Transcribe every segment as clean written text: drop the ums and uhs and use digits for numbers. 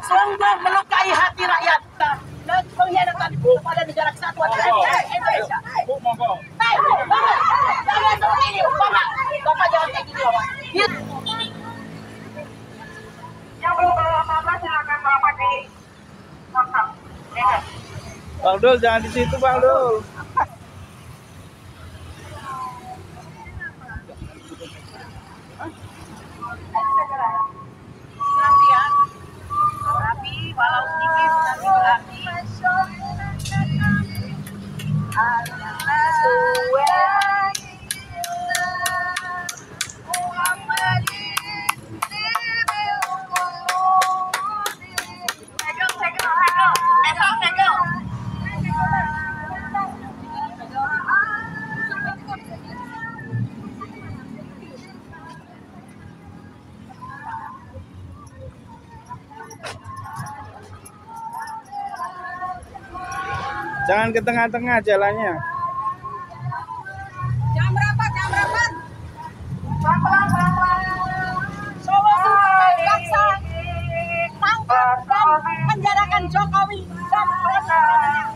sungguh melukai hati rakyat dan pengkhianatan kepada negara kesatuan Indonesia. Bapak, jangan seperti ini, Bapak jangan kayak gini, Bapak. Yang belum bawa apa-apa silakan Bapak di WhatsApp. Bang Dul, jangan di situ, Bang Dul. Rapi, walau sedikit tapi berapi. Jangan ke tengah-tengah jalannya. Jam berapa? Solusi bangsa, tangkap dan penjarakan Jokowi dan Presiden.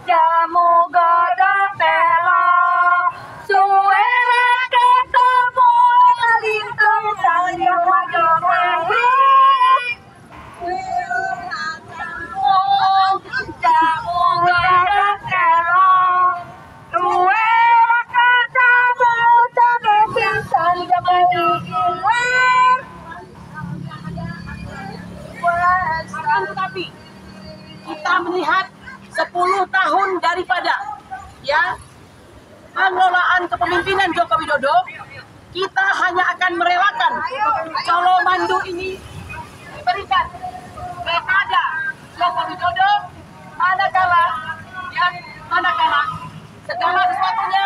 Jamu godok telo, suwe ketemu lintung sayang Jokowi. Jamu godok telo, suwe ketemu pisan Jokowi. Akan tetapi kita melihat 10 tahun daripada pengelolaan kepemimpinan Joko Widodo, kita hanya akan merelakan Colo Mandu ini diberikan kepada Joko Widodo manakala segala sesuatunya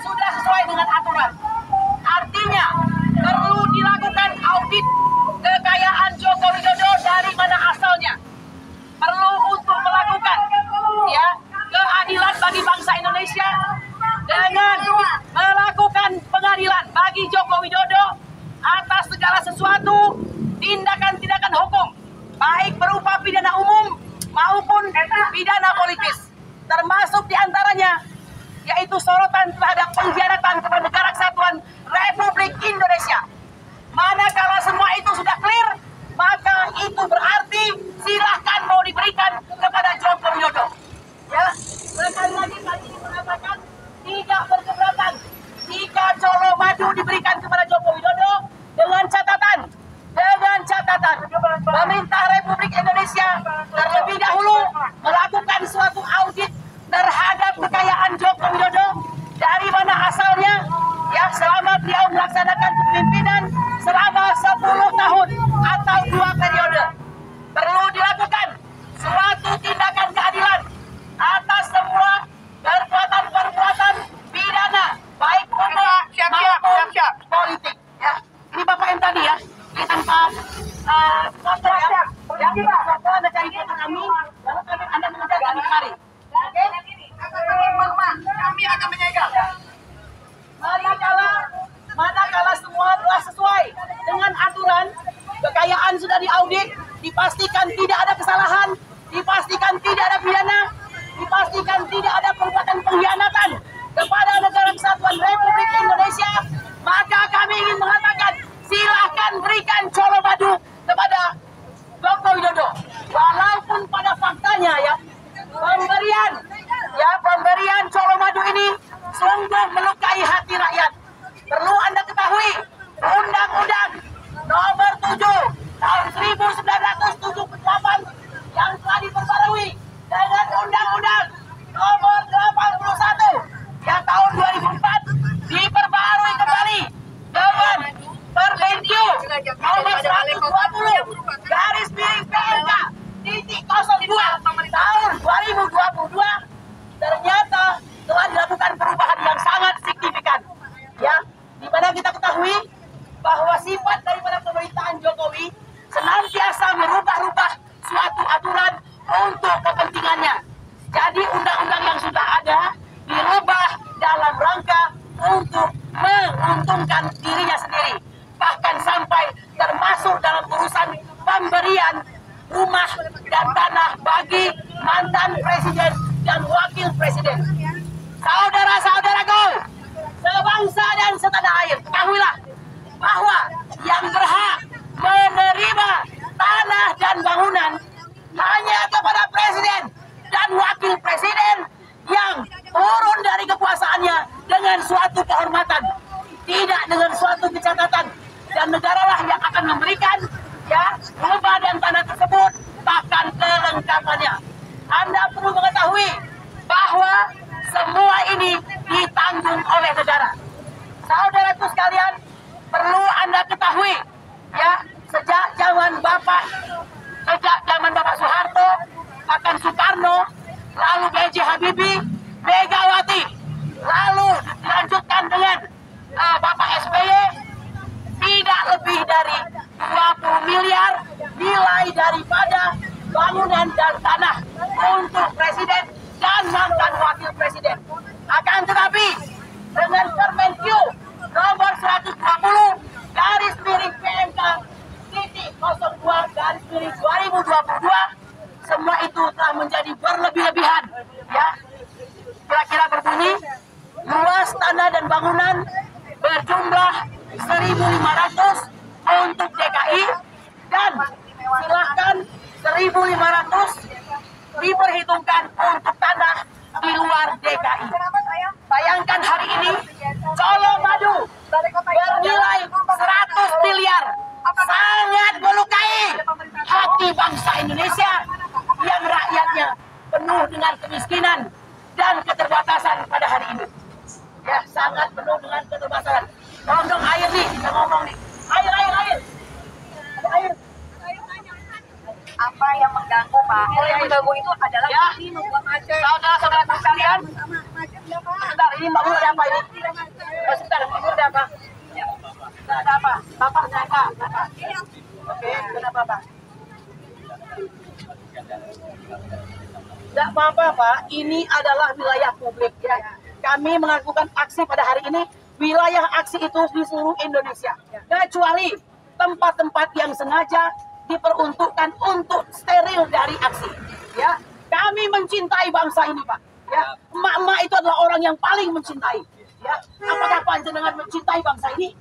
sudah sesuai dengan aturan. Artinya perlu dilakukan audit kekayaan Joko Widodo dari mana asalnya. Perlu untuk melakukan keadilan bagi bangsa Indonesia dengan melakukan pengadilan bagi Joko Widodo atas segala sesuatu tindakan-tindakan hukum, baik berupa pidana umum maupun pidana politis, termasuk diantaranya yaitu sorotan terhadap pengkhianatan kepada negara kesatuan Republik Indonesia. Manakala semua itu sudah clear, maka itu berarti silahkan mau diberikan kepada Joko Widodo. Sekali lagi kali ini mengatakan tidak berkeberatan jika Colo Madu diberikan kepada Joko Widodo dengan catatan pemerintah Republik Indonesia terlebih dahulu melakukan suatu audit terhadap kekayaan Joko Widodo dari mana asalnya selama beliau melaksanakan kepemimpinan selama 10 tahun atau 2 periode. Perlu dilakukan suatu tindakan keadilan atas semua perbuatan pidana baik umum maupun politik. Ini Bapak yang tadi ini tanpa foto foto Anda cari foto kami, lalu Anda mengejar kami kemari. Oke? Kami akan menyegel. Manakala semua telah sesuai dengan aturan, kekayaan sudah diaudit, dipastikan tidak ada kesalahan, dipastikan tidak ada pidana, dipastikan tidak ada perbuatan pengkhianatan kepada negara kesatuan Republik Indonesia, maka kami ingin mengatakan silahkan berikan Colo Madu kepada Joko Widodo. Walaupun pada faktanya pemberian Colo Madu ini sungguh melukai hati rakyat. Perlu Anda ketahui, Undang-Undang Nomor 7 tahun 1978 yang telah diperbarui dengan Undang-Undang Nomor 81 yang tahun 2004 diperbarui kembali dengan Permendio Nomor 120 garis miring PMK titik 02 tahun 2022. Ternyata telah dilakukan perubahan yang sangat signifikan, di mana kita ketahui bahwa sifat daripada pemerintahan Jokowi senantiasa merubah-rubah suatu aturan untuk kepentingannya. Jadi undang-undang yang sudah ada dirubah dalam rangka untuk menguntungkan dirinya sendiri. Bahkan sampai presiden. Saudara-saudaraku, sebangsa dan setanah air, ketahuilah bahwa yang berhak menerima tanah dan bangunan hanya kepada presiden dan wakil presiden yang turun dari kekuasaannya dengan suatu kehormatan, tidak dengan suatu kecatatan, dan negaralah yang akan memberikan rumah dan tanah tersebut bahkan kelengkapannya. Anda perlu mengetahui bahwa semua ini ditanggung oleh negara. Saudaraku sekalian, perlu Anda ketahui sejak zaman Bapak Soeharto, bahkan Soekarno, lalu B.J. Habibie, Megawati, lalu dilanjutkan dengan Bapak SBY, tidak lebih dari 20 miliar nilai daripada bangunan dan tanah untuk presiden dan mantan wakil presiden. Akan tetapi dengan Permen-Q nomor 120/PMK-02/2022, semua itu telah menjadi berlebih-lebihan. Kira-kira berbunyi, luas tanah dan bangunan berjumlah 1.500 untuk DKI, dan silakan 1.500 diperhitungkan untuk tanah di luar DKI. Bayangkan hari ini Colomadu bernilai 100 miliar, sangat melukai hati bangsa Indonesia yang rakyatnya penuh dengan kemiskinan dan keterbatasan pada hari ini. Sangat penuh dengan keterbatasan. Tolong dong air nih, kita ngomong nih. Air. Ada air. Apa yang mengganggu, Pak? Yang mengganggu itu adalah ini membuat macet. Saudara-saudara sekalian, sebentar, ini Mbak Nur ada apa ini? Sebentar, Mbak Nur ada apa? Ada apa? Bapak nyangka. Oke, kenapa Pak? Tidak apa-apa Pak, ini adalah wilayah publik Kami melakukan aksi pada hari ini, wilayah aksi itu di seluruh Indonesia, kecuali tempat-tempat yang sengaja diperuntukkan untuk steril dari aksi. Kami mencintai bangsa ini Pak. Emak-emak itu adalah orang yang paling mencintai. Apakah panjenengan mencintai bangsa ini?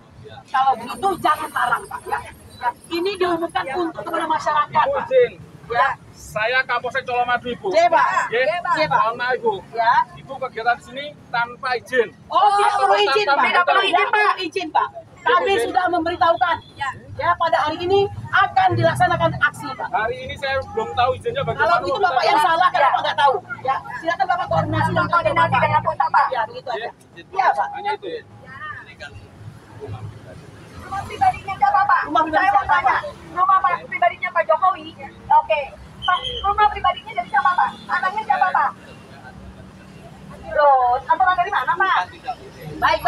Kalau begitu jangan larang Pak. Ini diumumkan untuk kepada masyarakat Pak. Saya Kapolsek Colomadu, Ibu. Pak. Mohon maaf, Ibu. Ibu kegiatan di sini tanpa izin. Oh, tidak perlu izin, Pak. Tidak perlu izin, Pak. Kami sudah memberitahukan. Pada hari ini akan dilaksanakan aksi, Pak. Hari ini saya belum tahu izinnya bagaimana. Kalau itu Bapak yang salah, kenapa nggak tahu? Silakan Bapak koordinasi dengan pusat, Pak. Begitu aja. Iya, Pak. Hanya itu ya. Rumah pribadinya siapa, Pak? Rumah pribadi Saya mau siapa, tanya. Rumah pribadinya Pak Jokowi. Oke. Pak, rumah pribadinya dari siapa, Pak? Anaknya siapa, Pak? Loh, antoran dari mana, Pak? Baik.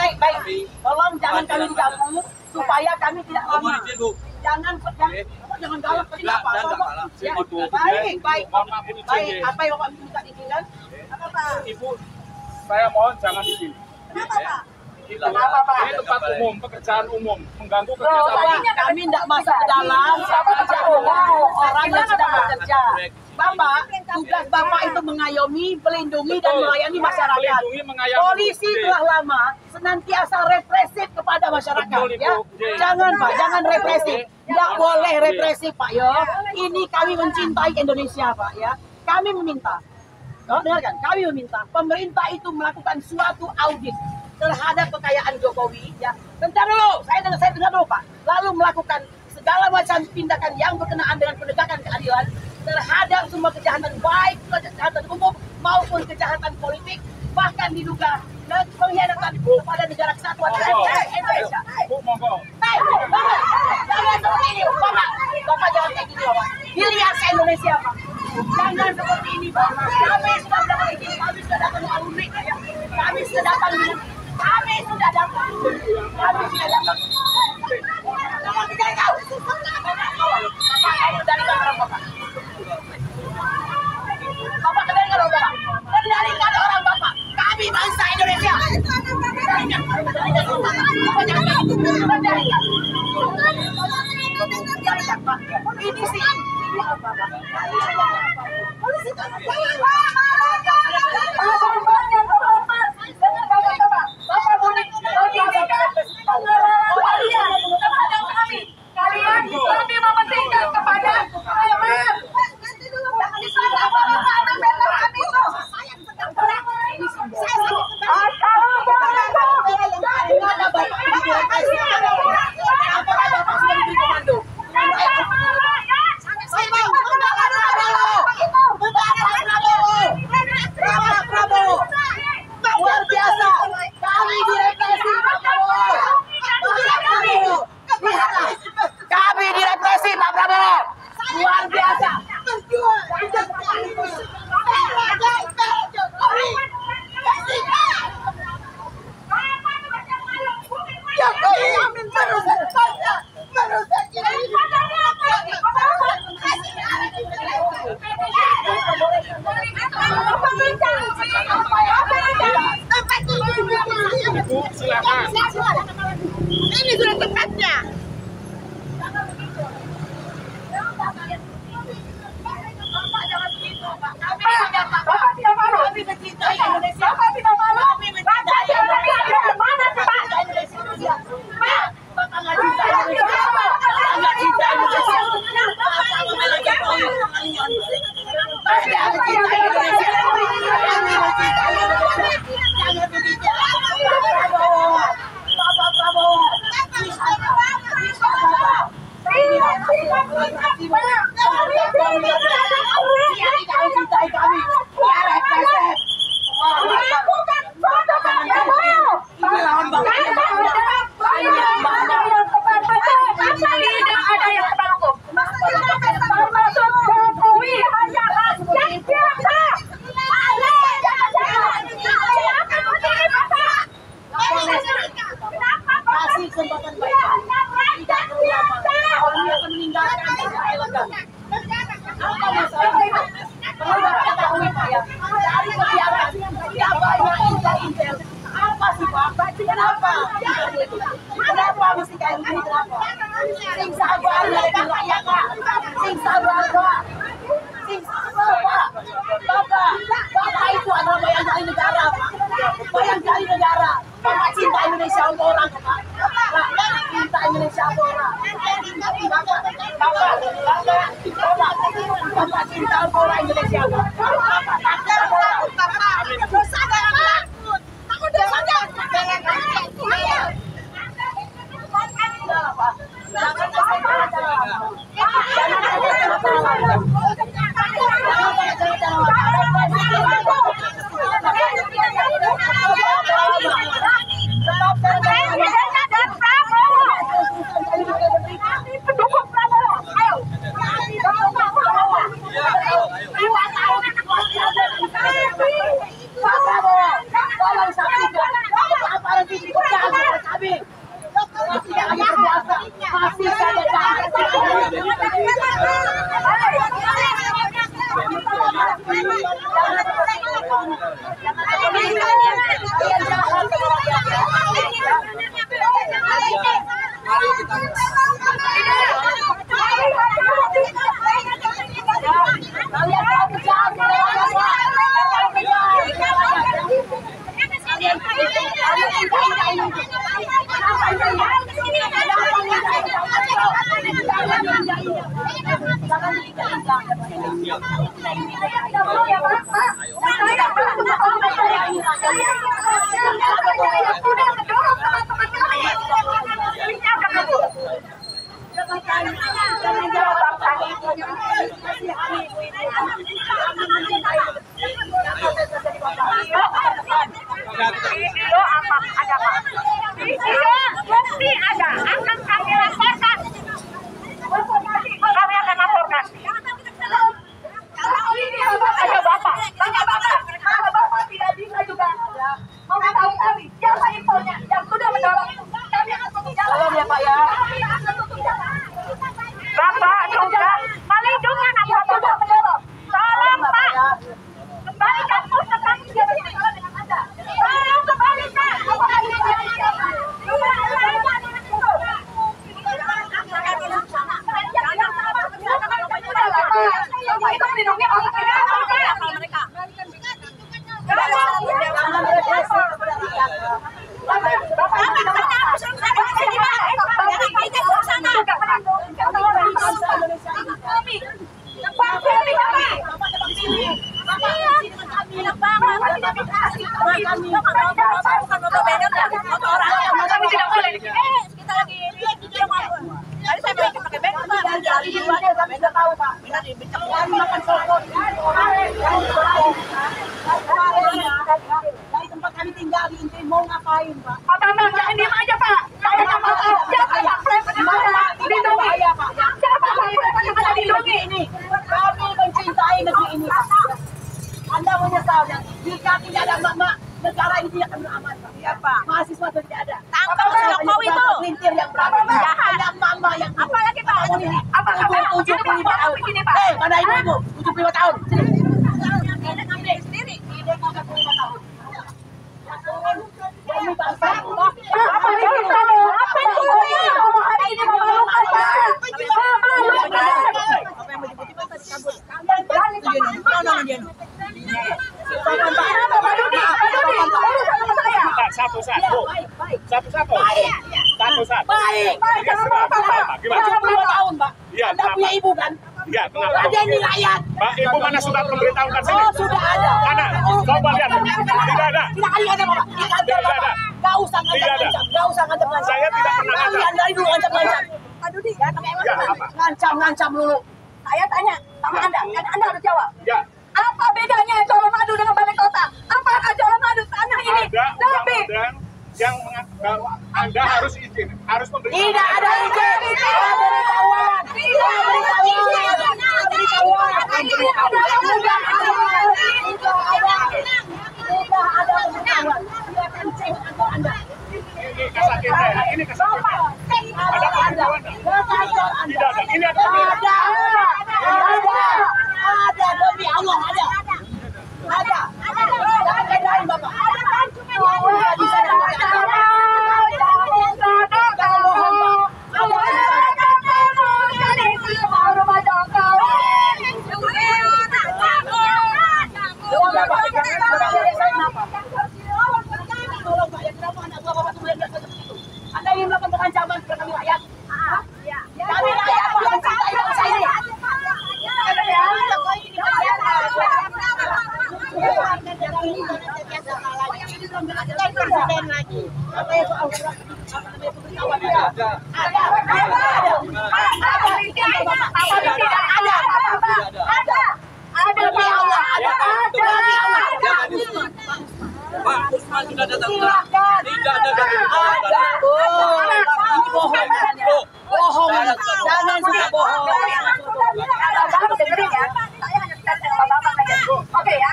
Tolong jangan kami diganggu supaya kami tidak lama. Jangan galak tadi Bapak. Baik. Apa yang Bapak minta izinkan? Apa, Pak? Ibu, saya mohon jangan izin. Kenapa, Pak? Kenapa, Pak? Ini tempat umum, pekerjaan umum, mengganggu kegiatan Bapak, kami tidak masuk ke dalam pekerjaan orang yang sedang bekerja. Bapak, tugas Bapak itu mengayomi, melindungi dan melayani masyarakat. Polisi telah lama senantiasa represif kepada masyarakat. Jangan Pak, jangan represif. Tidak boleh represif Pak. Ini kami mencintai Indonesia Pak. Kami meminta. Dengarkan, kami meminta pemerintah itu melakukan suatu audit terhadap kekayaan Jokowi. Bentar dulu, saya dengar dulu Pak. Lalu melakukan segala macam tindakan yang berkenaan dengan penegakan keadilan terhadap semua kejahatan, baik kejahatan umum maupun kejahatan politik, bahkan diduga pengkhianatan kepada negara kesatuan Indonesia. Bapak, jangan seperti ini, Bapak jangan kayak gini, Bapak. Dilihat ke Indonesia, Pak. Jangan seperti ini, Pak. Kami sudah datang ini, kami sudah datang ke Alumni, kami sudah datang. Bapak kendalikan orang Bapak. Kendalikan orang Bapak. Kami bangsa Indonesia. Kendalikan Pak. Ini sih. Polisi Ibu, silakan. Ini sudah tempatnya. Bapak tidak malu. Kami mencintai Indonesia. Bapak tidak malu. Bapak tidak malu. Mana sih Pak? Pak, Bapak nggak cinta Indonesia. Bapak nggak cinta Indonesia. Bapak membela Jokowi. Bapak tidak mencinta Indonesia. Kami mencintai Indonesia. Jangan begitu. Bapak Prabowo. Kenapa mesti kayak gini? Sing sabar ya Kak. Sing sabar Kak. Sing sabar Pak. Bapak itu adalah bayang-bayang negara Pak. Bayang-bayang negara. Bapak cinta Indonesia untuk orang Pak. Cinta Indonesia untuk orang. Bapak cinta untuk orang Indonesia Pak. Dari tempat kami tinggal di Inti mau ngapain Pak? Jangan diam aja Pak. Saya nggak mau. Ini kami mencintai negeri ini. Anda menyesal ya? Jika tidak ada mak-mak, negara ini tidak akan aman Pak. Iya Pak. Mahasiswa tidak ada. Tangkap Jokowi itu. Pelintir yang berapa? Ada mama yang Apalagi Pak? Apa kabar? 75 tahun. Eh, mana ibu? 75 tahun. Sini. Sendiri. Ini 75 tahun. Demi bangsa Satu-satu. Satu-satu. Baik. Iya, kenapa? Gimana? 2 tahun, Pak. Iya, Anda kenapa? punya ibu kan? Iya, kenapa? Ada ini rakyat. Pak, ibu mana surat pemberitahuan sini? Oh, sudah ada. Mana? Coba lihat. Tidak ada. Tidak ada, Bapak. Di kantor, Tidak Bapak. ada. Gak usah ngancam-ngancam. Gak usah ngancam-ngancam. Saya tidak pernah ngancam. Kalian dari dulu ngancam-ngancam. Aduh, di. Ya, Ya, apa? Ngancam-ngancam dulu. Saya tanya sama Anda, kan Anda harus jawab. Ya, Apa bedanya Colomadu dengan Balai Kota? Apakah Colomadu tanah ini ada lebih? undang-undang yang bahwa Anda harus izin, harus memberi. Tidak ada izin. Pemberitahuan. Ini kesakitan, ini kesakitan. Ada pemberitahuan? Tidak ada. Ini ada. Ada demi Allah ada. Jangan bedain, Bapak. Di sana. Jangan bohong, Pak. Tolong, Pak, ya kenapa anak Bapak itu biasa seperti itu? Anda ingin melakukan pengancaman kepada kami rakyat? Kami rakyat, Pak, mencintai bangsa ini. Pak, Usman sudah datang. Tidak ada Bohong. Jangan suka bohong. Oke ya,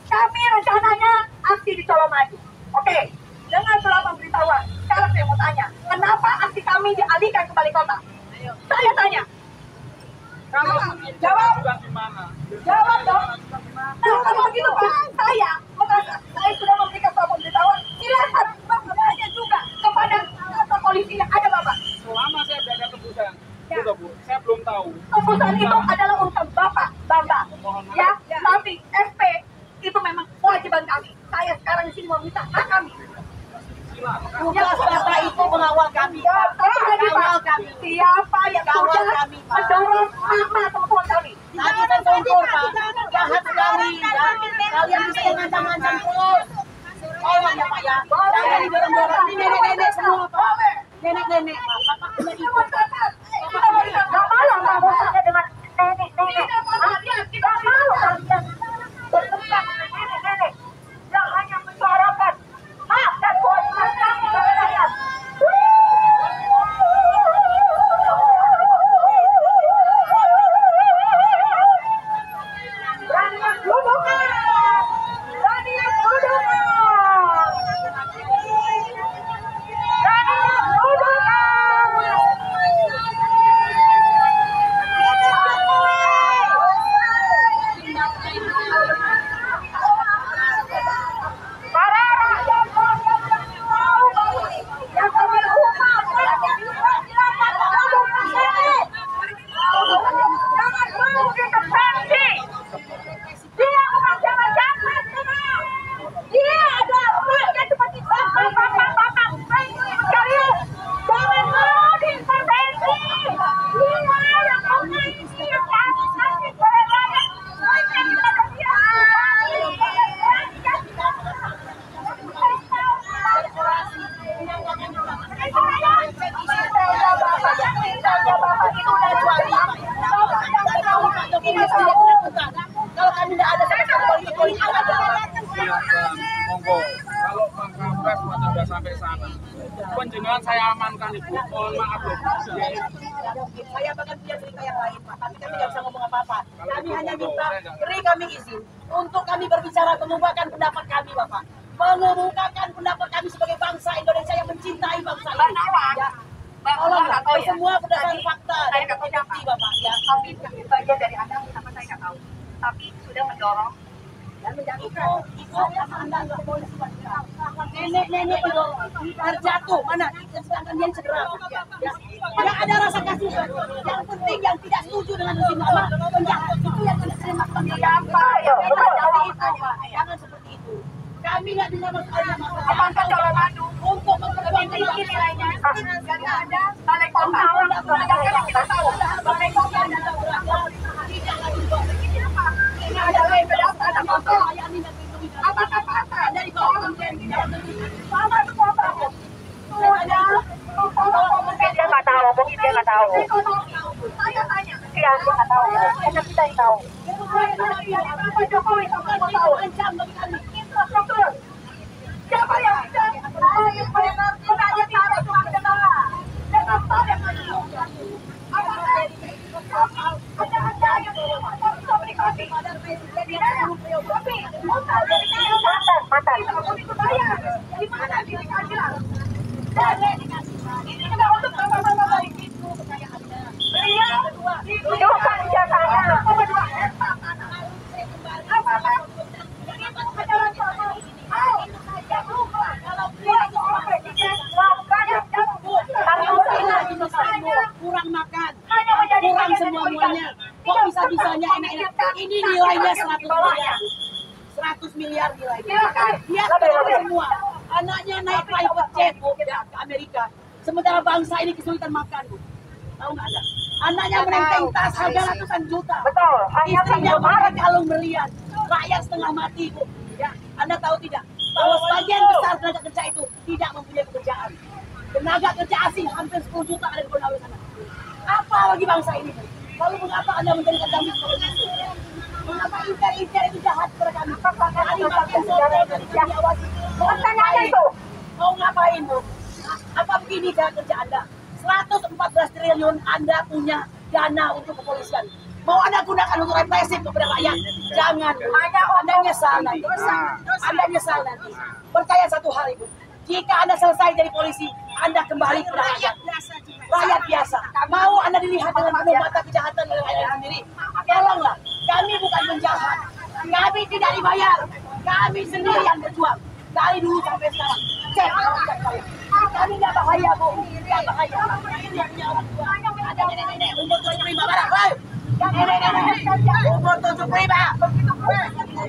kami rencananya aksi di Colomadu. Oke, dengan surat pemberitahuan. Sekarang saya mau tanya, kenapa aksi kami dialihkan ke Balai Kota? Saya tanya. Jawab. Di mana? Jawab dong. Nah, kalau begitu Pak, saya sudah memberikan surat pemberitahuan. Silakan bertanya juga kepada kantor polisi yang ada Bapak. Selama saya berada kebutuhan, itu Bu, saya belum tahu. Keputusan itu adalah urusan Bapak, Bambang. Ya, tapi SP itu memang kewajiban kami. Saya sekarang di sini meminta hak kami. Tugas Bapak itu mengawal kami. Kawal kami. Siapa yang sudah mendorong mama teman-teman kami? Tadi kan contoh, Pak. Jahat sekali. Kalian bisa mengancam-ancam terus. Tolong ya, Pak, ya. Jangan didorong-dorong. Ini nenek-nenek semua, Pak. Nenek-nenek, Pak. Bapak punya ibu. Gak malu kamu tanya dengan nenek-nenek. Gak malu kalian bertentang dengan nenek-nenek yang hanya menyuarakan hak dan kewajiban kami sebagai rakyat. Berani duduk. Berani duduk. Para rakyat yang kami hormat, silakan duduk di sini. Jangan mau intervensi. Dia bukan jangan-jangan. Dia adalah rakyat seperti bapak-bapak. Serius, jangan mau diintervensi. Dia yang menginginkan nasib para rakyat. Kalau kami tidak ada sama politik Silakan, monggo. Kalau Bang Kapres sudah sampai sana, penjenengan saya amankan Ibu. Mohon maaf loh. saya bahkan punya cerita yang lain, Pak. Tapi kami tidak bisa ngomong apa-apa. Kami hanya minta beri kami izin untuk kami berbicara, mengumpulkan pendapat kami, Bapak. Mengemukakan pendapat kami sebagai bangsa Indonesia yang mencintai bangsa ini. Ya. Tolong, semua berdasarkan fakta dan bukti, Bapak. Ya. Kami bagian dari Anda, sama saya nggak tahu. Tapi sudah mendorong Dan menjatuhkan itu sama Anda nggak boleh seperti nenek-nenek itu terjatuh mana? Sedangkan dia cedera. Ya. Tidak ada rasa kasih. Yang penting yang tidak setuju dengan rezim lama penjahat itu yang tidak terima siapa ya? seperti itu, Pak. Jangan seperti itu. Kami nggak bisa masalah Amankan Colomadu. untuk memperbaiki balai kota kita tahu balai kota ini ada berapa ada motor apa dari bawah mungkin dia nggak tahu saya tanya dia nggak tahu hanya kita yang tahu Pak Jokowi kamu tahu infrastruktur siapa yang bisa menanya taruh cuma kendala dengan tol yang kurang makan, kurang semuanya. Kok bisa-bisanya ini nilainya 100 miliar nilainya. Dia semua. Anaknya naik private jet ke Amerika. Sementara bangsa ini kesulitan makan. Tahu nggak Anda? Anaknya menenteng tas harga ratusan juta. betul. Istrinya makan kalung berlian. Rakyat setengah mati, Bu. Ya, Anda tahu tidak? Bahwa sebagian besar tenaga kerja itu tidak mempunyai pekerjaan. Tenaga kerja asing hampir 10 juta ada di luar sana. Apa bagi bangsa ini? Lalu mengapa Anda menjadikan kami sebagai musuh? Mengapa inter itu jahat kepada kami? Kami makin sore dari diawasi. Pertanyaannya itu. Mau ngapain, Bu? Apa begini cara kerja Anda? 114 triliun Anda punya dana untuk kepolisian. Mau Anda gunakan untuk represif kepada rakyat? Jangan. Anda nyesal nanti. Anda nyesal nanti. Percaya satu hal, Ibu. Jika Anda selesai jadi polisi, Anda kembali kepada rakyat. Rakyat biasa. Mau Anda dilihat dengan penuh mata kejahatan oleh rakyat sendiri? Tolonglah. Kami bukan penjahat. Kami tidak dibayar. Kami sendiri yang berjuang. Dari dulu sampai sekarang. Cek saya. Kami tidak bahaya, Bu. Tidak bahaya. Ini punya orang tua. Ada nenek-nenek. Umur 75 barang. Nenek-nenek. Umur 75.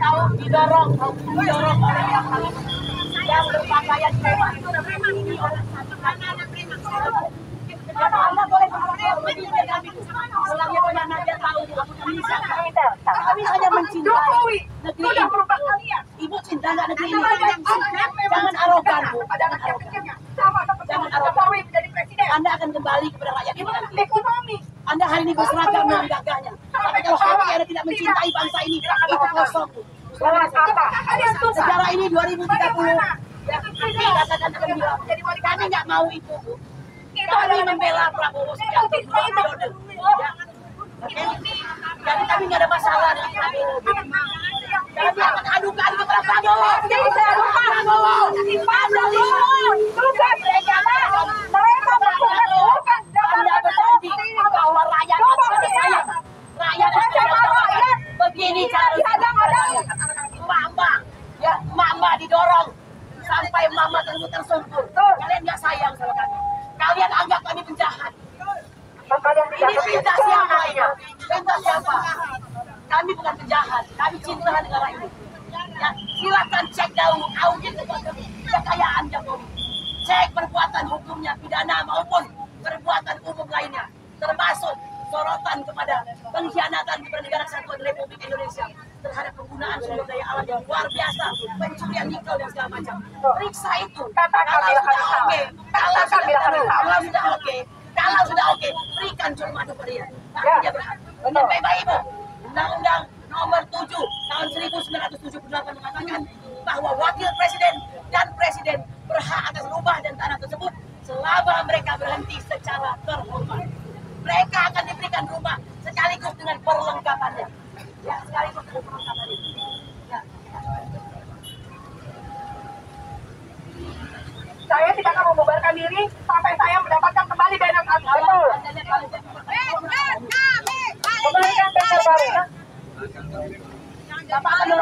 Tahu didorong oleh yang berpakaian mewah. Ini orang satu anak prima. Anda boleh mengambil kami. Selangnya banyak naga tahu kami hanya mencintai negeri ini. Ibu cinta nggak negeri ini? Jangan arogan, Bu. Jangan arogan. Anda akan kembali kepada rakyat ini nanti. Anda hari ini berseragam dengan gagahnya. Tapi kalau hati Anda tidak mencintai bangsa ini, itu kosong, Bu. Sejarah ini 2030. Ya, katakan akan bilang. Kami nggak mau itu, Bu. Kami membela Prabowo sejak 2 periode. Ya. Jadi kami nggak ada masalah dengan kami. Kami akan adukan kepada Prabowo. Prabowo. Anda berjanji bahwa rakyat akan disayang. Rakyat akan disayang. Begini cara mama, ya mama didorong sampai mama tersungkur. Kalian nggak sayang sama kami. Kalian anggap kami penjahat. Ini perintah siapa ini? Perintah siapa? Kami bukan penjahat. Kami cinta negara ini. Ya, silakan cek dahulu audit kekayaan Jokowi. Cek perbuatan hukumnya, pidana maupun perbuatan umum lainnya, termasuk sorotan kepada pengkhianatan kepada negara kesatuan Republik Indonesia terhadap penggunaan sumber daya alam yang luar biasa, pencurian nikel dan segala macam. Periksa itu. Kalau sudah oke, berikan cuma kepada dia. Tapi dia berhak. Dan baik-baik, Ibu. Undang-Undang nomor 7 tahun 1978 mengatakan bahwa wakil presiden dan presiden berhak atas rumah dan tanah tersebut selama mereka berhenti secara terhormat. Mereka akan diberikan rumah sekaligus dengan perlengkapannya. Ya, sekaligus dengan perlengkapannya. Ya. Saya tidak akan membubarkan diri sampai saya mendapatkan kembali dana kami. Betul. Kembalikan dana baru.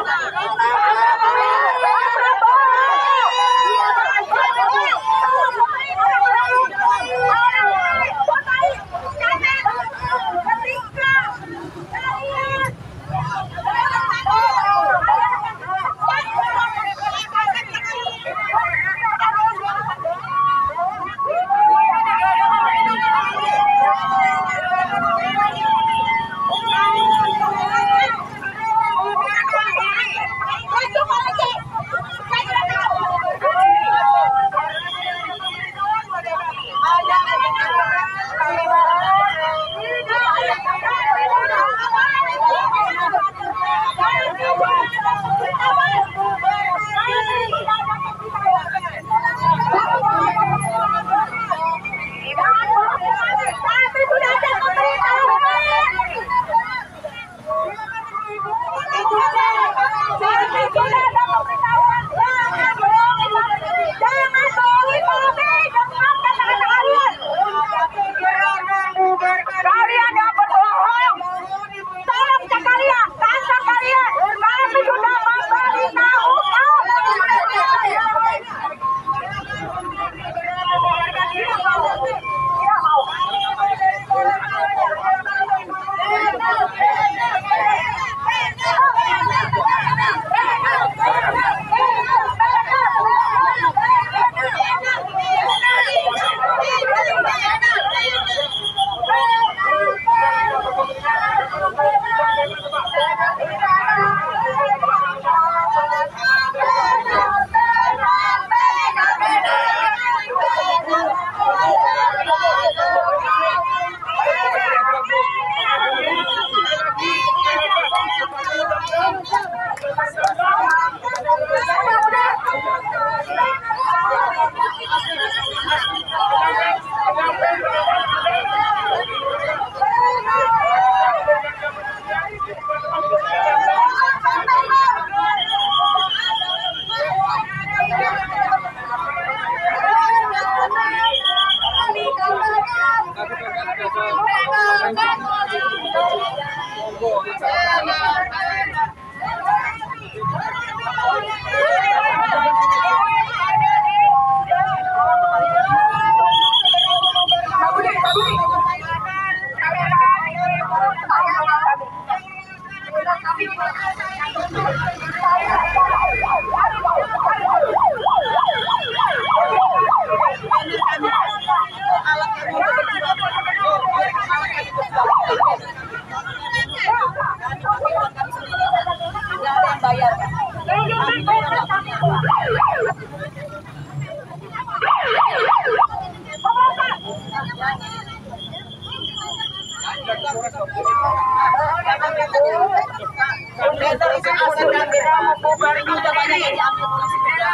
Ini udah banyak yang diambil polisi juga.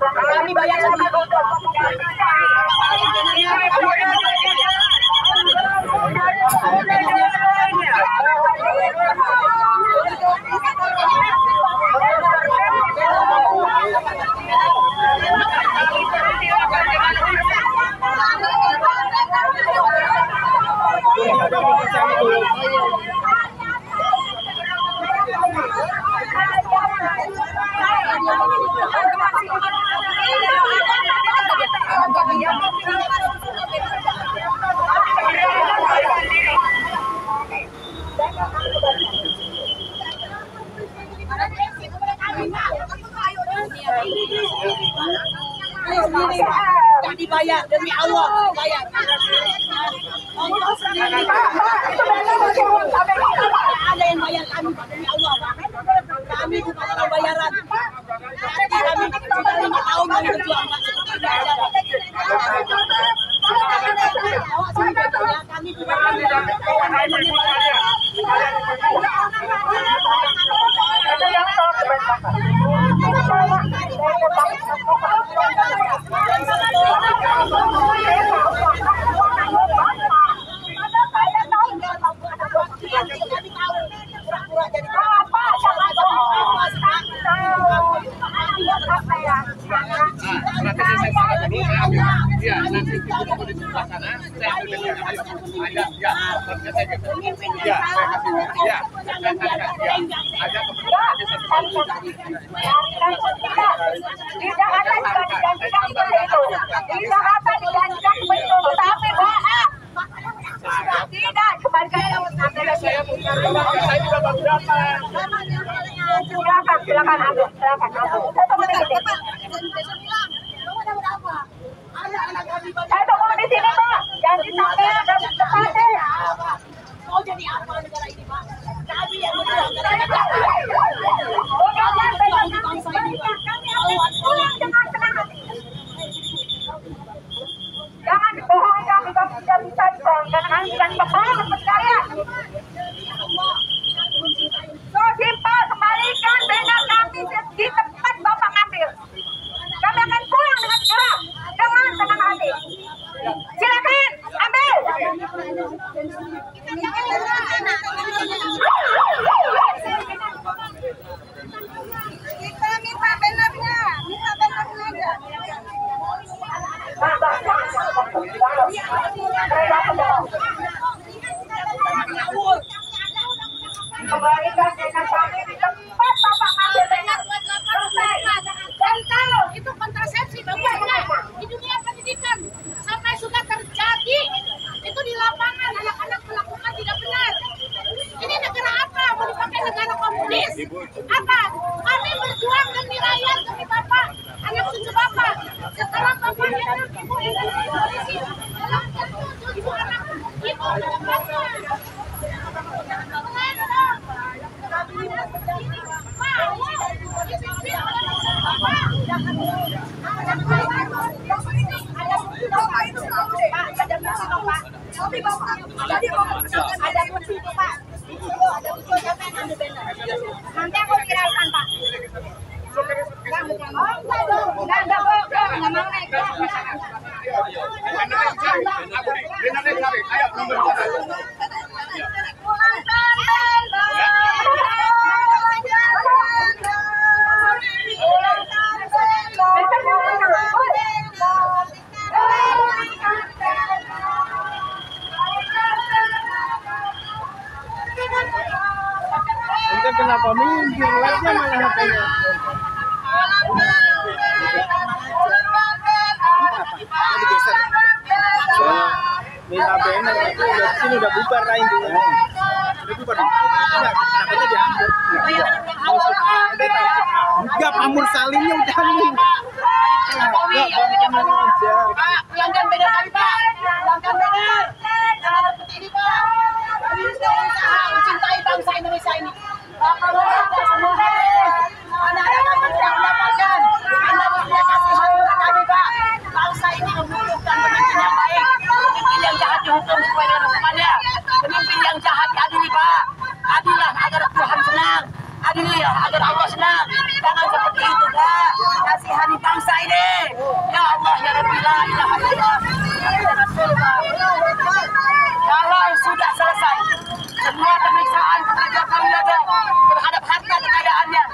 Kami bayar sendiri. Gak dibayar, demi Allah bayar. Ongkos sendiri. Ada yang bayar kami, demi Allah. Kami bukan orang bayaran. Kami sudah 5 tahun mau berjuang, Pak. Seperti ini aja, Pak. Awak sini bedanya, kami bukan silakan ambil. Tunggu di sini, Pak. Jangan disampai ada tempatnya. Mau jadi apa negara ini, Pak? Kami yang berjuang bangsa ini, Pak. Jangan bohong kami tidak bisa bohong dengan yang bohong percaya. So simpel, kembalikan benar kami di tempat Bapak ngambil. Kami akan pulang dengan segera dengan senang hati. Silakan ambil. Kita minta benarnya aja. Kembalikan dengan kami di tempat Bapak ngambil benar. Dan kalau Itu kontrasepsi bagusnya di dunia pendidikan sampai sudah terjadi itu di lapangan anak-anak melakukan tidak benar. Ini negara apa? Mau dipakai negara komunis? Apa? Kami berjuang demi rakyat, demi Bapak, anak cucu Bapak. Setelah Bapak enak, Ibu enak di polisi, dalam tentu cucu anak Ibu mendapatnya. Nanti aku kiralkan, Pak. Ente kenapa minggir? Lihatnya malah HP-nya. Minta banner itu udah sini udah bubar lah intinya. Udah bubar. Enggak, kenapa diambil? Enggak, pamur salimnya udah ambil. Enggak, banner aja. Pak, pelanggan benar kami, Pak. Pelanggan benar. Jangan seperti ini, Pak. Kami sudah berusaha mencintai bangsa Indonesia ini. Bapak bekerja semua. Anak-anak kami tidak mendapatkan. Anda mestinya kasih hati kepada kami, Pak. Bangsa ini membutuhkan pemimpin yang baik. Pemimpin yang jahat dihukum sesuai dengan hukumannya. Pemimpin yang jahat diadili, Pak. Adilah agar Tuhan senang. Adilah agar Allah senang. Jangan seperti ini. Ya Allah, ya Rabbi, la ilaha illallah. Kalau sudah selesai semua pemeriksaan kepada Joko Widodo terhadap harta kekayaannya,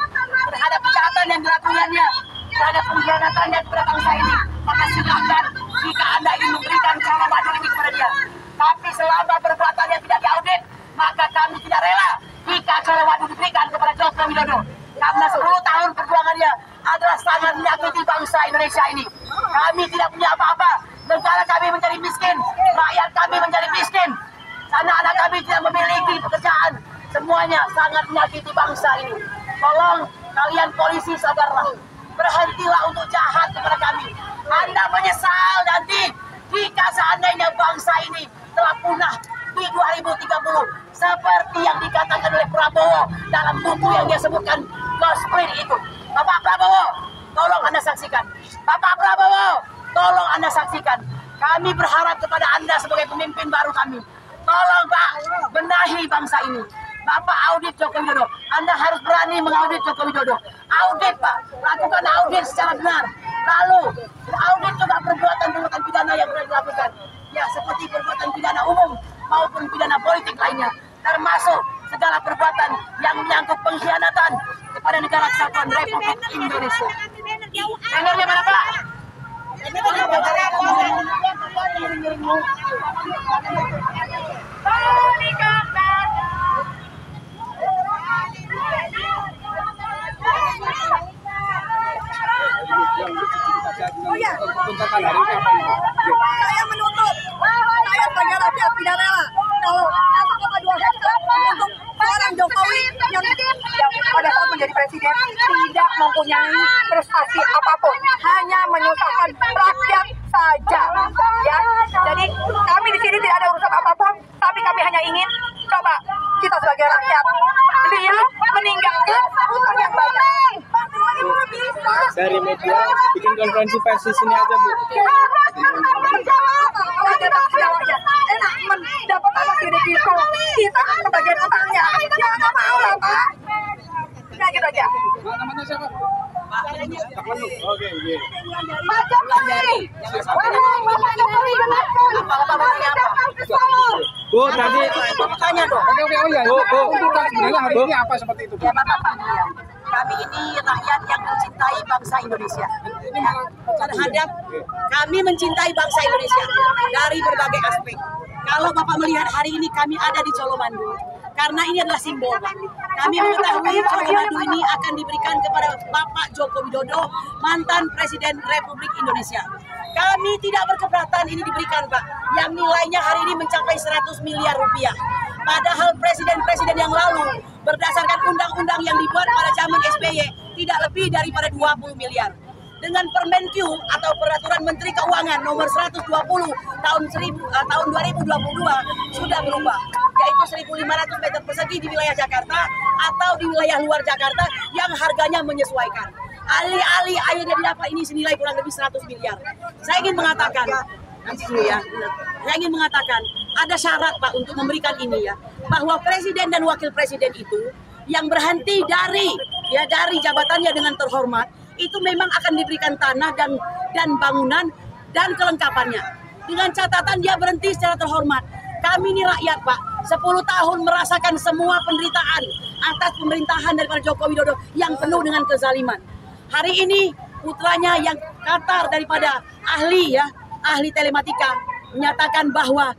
terhadap kejahatan yang dilakukannya, terhadap pengkhianatan dan kepada bangsa ini, maka silahkan jika Anda ingin memberikan cara madu ini kepada dia. Tapi selama perbuatannya tidak diaudit, maka kami tidak rela jika cara madu diberikan kepada Joko Widodo. Karena 10 tahun perjuangannya adalah sangat menyakiti bangsa Indonesia ini. Kami tidak punya apa-apa. Negara kami menjadi miskin, rakyat kami menjadi miskin. Anak-anak kami tidak memiliki pekerjaan. Semuanya sangat menyakiti bangsa ini. Tolong kalian polisi sadarlah. Berhentilah untuk jahat kepada kami. Anda menyesal nanti jika seandainya bangsa ini telah punah di 2030 seperti yang dikatakan oleh Prabowo dalam buku yang dia sebutkan Gospel itu. Bapak Prabowo, tolong Anda saksikan. Bapak Prabowo, tolong Anda saksikan. Kami berharap kepada Anda sebagai pemimpin baru kami. Tolong Pak, benahi bangsa ini. Bapak audit Joko Widodo. Anda harus berani mengaudit Joko Widodo. Audit Pak, lakukan audit secara benar. Lalu audit juga perbuatan-perbuatan pidana yang pernah dilakukan. Ya, seperti perbuatan pidana umum maupun pidana politik lainnya. Termasuk segala perbuatan yang menyangkut pengkhianatan kepada Negara Kesatuan Republik Indonesia. Bannernya mana Pak? Saya menuntut, saya sebagai rakyat tidak rela kalau 1,2 hektar untuk seorang Jokowi yang pada saat menjadi presiden tidak mempunyai prestasi apapun, hanya menyusahkan rakyat saja. Ya, jadi kami di sini tidak ada urusan apapun, tapi kami hanya ingin coba kita sebagai rakyat, beliau meninggalkan utang yang banyak. Dari media bikin konferensi pers di sini aja Bu. Enak mendapat anak hidup itu, kita kebagian utangnya. Ya nggak mau lah Pak. Nah gitu aja. Namanya siapa? Pak Lenu. Oke. Pak Jokowi. Bapak Jokowi dengarkan. Bu, tadi Tanya dong. Oke, oh ya. Bu, sebenarnya hari ini apa seperti itu? Ya Bapak, kami ini rakyat yang mencintai bangsa Indonesia. Terhadap kami mencintai bangsa Indonesia dari berbagai aspek. Kalau Bapak melihat hari ini kami ada di Colomandu, karena ini adalah simbol Pak. Kami mengetahui Colomandu ini akan diberikan kepada Bapak Joko Widodo, mantan Presiden Republik Indonesia. Kami tidak berkeberatan ini diberikan Pak, yang nilainya hari ini mencapai 100 miliar rupiah. Padahal presiden-presiden yang lalu berdasarkan undang-undang yang dibuat pada zaman SBY tidak lebih daripada 20 miliar. Dengan Permenkyu atau Peraturan Menteri Keuangan nomor 120 tahun 2022 sudah berubah, yaitu 1.500 meter persegi di wilayah Jakarta atau di wilayah luar Jakarta yang harganya menyesuaikan. Alih-alih air yang didapat ini senilai kurang lebih 100 miliar. Saya ingin mengatakan, saya ingin mengatakan ada syarat Pak untuk memberikan ini ya, bahwa presiden dan wakil presiden itu yang berhenti dari jabatannya dengan terhormat itu memang akan diberikan tanah dan bangunan dan kelengkapannya dengan catatan dia berhenti secara terhormat. Kami ini rakyat Pak, 10 tahun merasakan semua penderitaan atas pemerintahan daripada Joko Widodo yang penuh dengan kezaliman. Hari ini putranya yang Qatar daripada ahli telematika menyatakan bahwa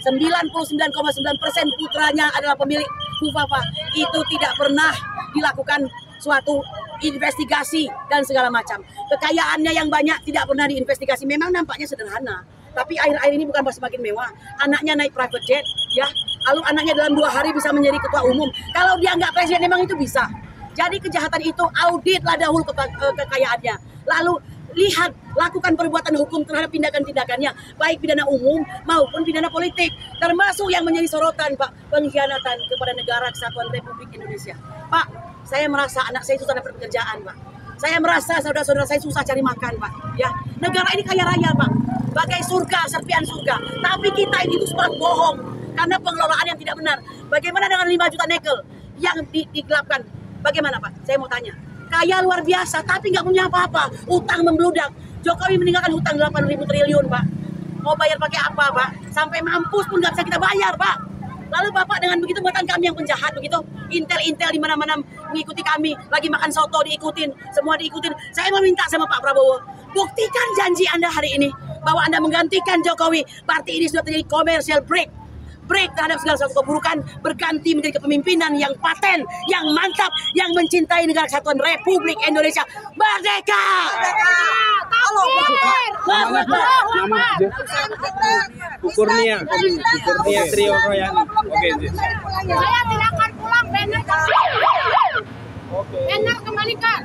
99,9% putranya adalah pemilik Hufafa. Itu tidak pernah dilakukan suatu investigasi dan segala macam. Kekayaannya yang banyak tidak pernah diinvestigasi. Memang nampaknya sederhana, tapi akhir-akhir ini bukan semakin mewah. Anaknya naik private jet, ya. Lalu anaknya dalam 2 hari bisa menjadi ketua umum. Kalau dia nggak presiden, memang itu bisa. Jadi kejahatan itu auditlah dahulu kekayaannya. Lalu lihat, lakukan perbuatan hukum terhadap tindakan-tindakannya, baik pidana umum maupun pidana politik, termasuk yang menjadi sorotan Pak, pengkhianatan kepada Negara Kesatuan Republik Indonesia. Pak, saya merasa anak saya susah dapat pekerjaan Pak. Saya merasa saudara-saudara saya susah cari makan Pak. Ya, negara ini kaya raya Pak, bagai surga, serpian surga. Tapi kita ini itu semua bohong karena pengelolaan yang tidak benar. Bagaimana dengan 5 juta nikel yang digelapkan? Bagaimana Pak? Saya mau tanya. kaya luar biasa, tapi nggak punya apa-apa, utang membludak. Jokowi meninggalkan hutang 8.000 triliun, Pak. Mau bayar pakai apa, Pak? Sampai mampus pun nggak bisa kita bayar, Pak. Lalu Bapak dengan begitu buatan kami yang penjahat begitu, intel-intel di mana-mana mengikuti kami, lagi makan soto diikutin, semua diikutin. Saya mau minta sama Pak Prabowo, buktikan janji Anda hari ini bahwa Anda menggantikan Jokowi. Partai ini sudah terjadi commercial break terhadap segala sesuatu keburukan, berganti menjadi kepemimpinan yang paten, yang mantap, yang mencintai negara kesatuan Republik Indonesia. Merdeka! Kurnia Trio Royani. Saya tidak akan pulang, benar kembalikan.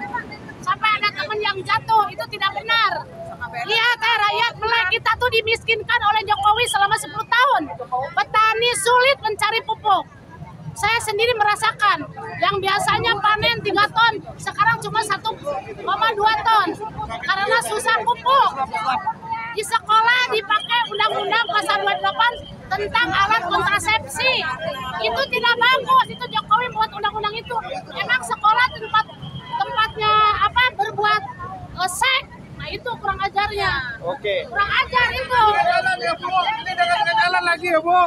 Sampai ada teman yang jatuh, itu tidak benar. Lihat rakyat mulai kita tuh dimiskinkan oleh Jokowi selama 10 tahun. Petani sulit mencari pupuk. Saya sendiri merasakan yang biasanya panen 3 ton, sekarang cuma 1,2 ton. Karena susah pupuk. Di sekolah dipakai Undang-Undang Pasal 28 tentang alat kontrasepsi. Itu tidak bagus, itu Jokowi buat undang-undang itu. Emang sekolah tempatnya apa berbuat seks. Nah itu kurang ajarnya. Oke. Kurang ajar itu. Ini dengan jalan lagi ya, Bu.